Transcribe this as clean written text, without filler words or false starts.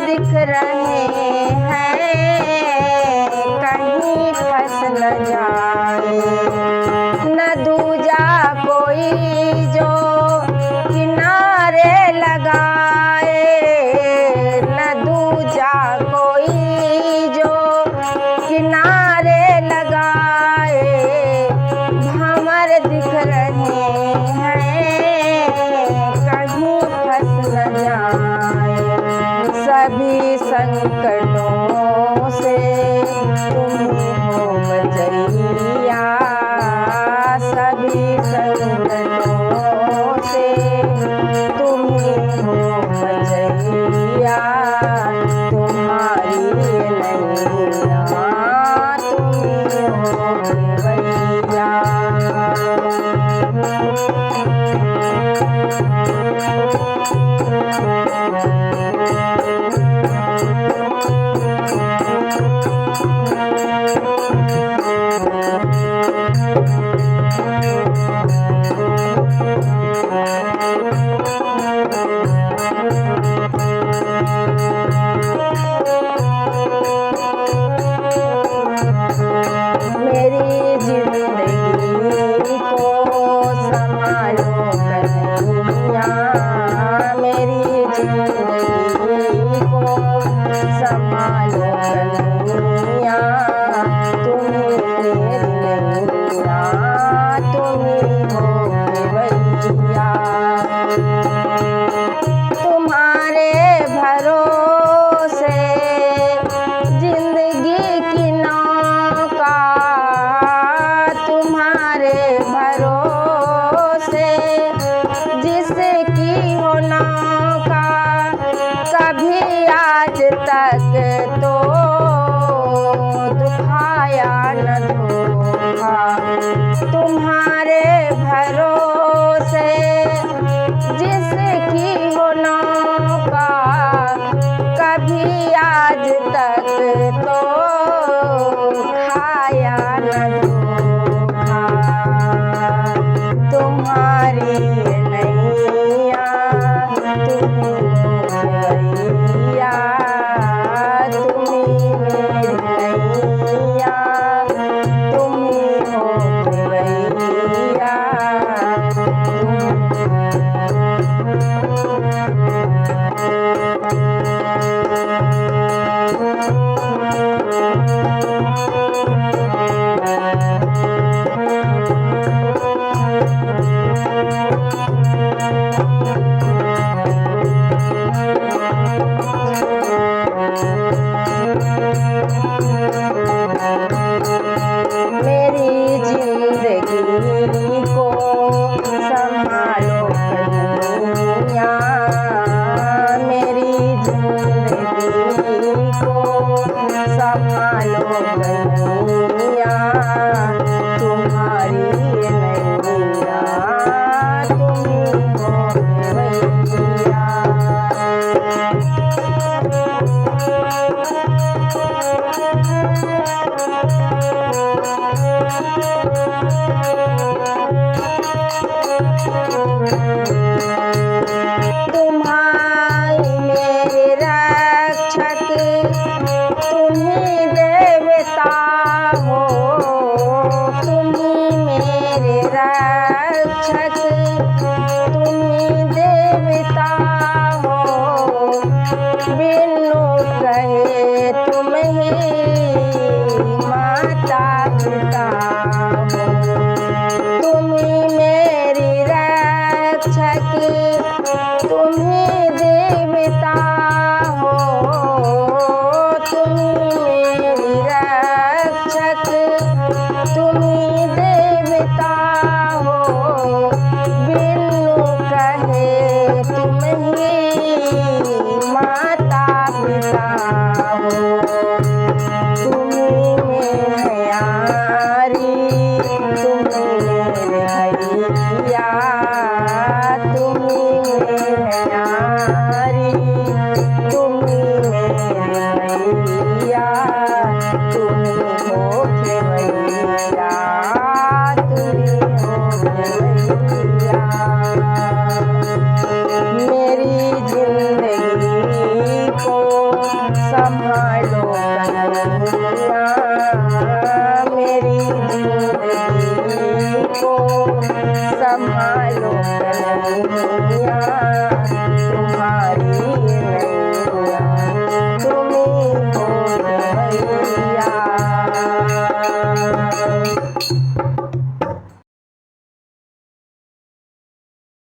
दिख रहे हैं कहीं फंस न जाए, न दूजा कोई जो किनारे लगाए, न दूजा कोई जो किनारे लगाए, भंवर दिख रहे हैं कहीं फंस न जाए। सभी संकटों से तुम हो बचैया, सभी संकटों से तुम हो बचैया, तुम्हारी नैया तुम हो भैया। मेरी जिंदगी को संभालो कन्हैया, मेरी जिंदगी को संभालो कन्हैया, तुम्ही मेरी नैया तुम्ही हो भैया। तुम्हारे भरोसे जिंदगी की नौका, तुम्हारे भरोसे जिसकी हो नौका, कभी आज तक तो दुखाया न धोखा। तुम्हारे भरोसे जिसकी हो नौका, कभी आज तक तो खाया न धोखा। तुम्हारी नैया तुम्ही भैया, तुम्ही मेरी नैया तुम्ही हो भैया। मेरी जिंदगी को संभालो कन्हैया, मेरी जिंदगी को संभालो कन्हैया, तुम्हारी नैया तुम्ही हो भैया। तुम्हारी मेरे रक्षक तुम्ही देवता हो, तुम्ही मेरे रक्षक तुम्ही देवता हो, तुम ही माता पिता हो, तुम ही मेरे यारी, तुम ही मेरे भैया, तुम ही मेरे यारी, तुम ही मेरे भैया, तुम ही हो खेवैया, तुम ही हो खेवैया। मेरी जिंदगी को संभालो कन्हैया, मेरी जिंदगी को संभालो कन्हैया, तुम्हारे